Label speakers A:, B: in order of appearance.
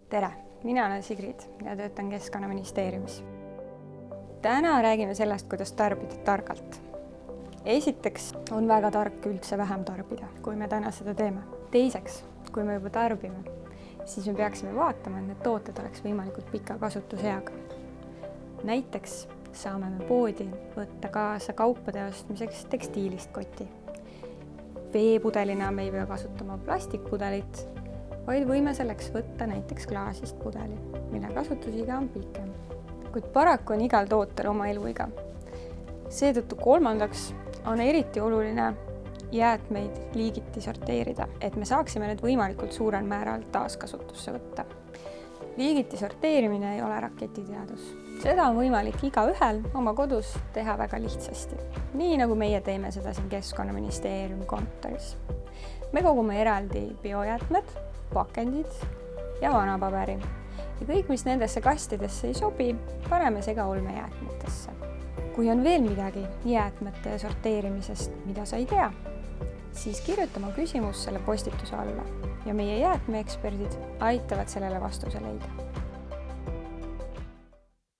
A: Tere, mina olen Sigrid ja töötan Keskkonnaministeeriumis. Täna räägime sellest, kuidas tarbida targalt. Esiteks on väga tark üldse vähem tarbida, kui me täna seda teeme. Teiseks, kui me juba tarbime, siis me peaksime vaatama, et need tooted oleks võimalikult pika kasutuseaga. Näiteks saame me poodi võtta kaasa kaupade ostmiseks tekstiilist koti. Veepudelina me ei pea kasutama plastikpudelit, vaid võime selleks võtta näiteks klaasist pudeli, mille kasutusiga on pikem. Kuid paraku on igal tootel oma eluiga. Seetõttu kolmandaks on eriti oluline jäätmeid liigiti sorteerida, et me saaksime need võimalikult suurel määral taaskasutusse võtta. Liigiti sorteerimine ei ole raketiteadus. Seda on võimalik igaühel oma kodus teha väga lihtsasti, nii nagu meie teeme seda siin Keskkonnaministeeriumi kontoris. Me kogume eraldi biojäätmed, pakendid ja vanapaberi. Ja kõik, mis nendesse kastidesse ei sobi, paneme segaolmejäätmetesse. Kui on veel midagi jäätmete sorteerimisest, mida sa ei tea, siis kirjuta oma küsimus selle postituse alla ja meie jäätmeeksperdid aitavad sellele vastuse leida.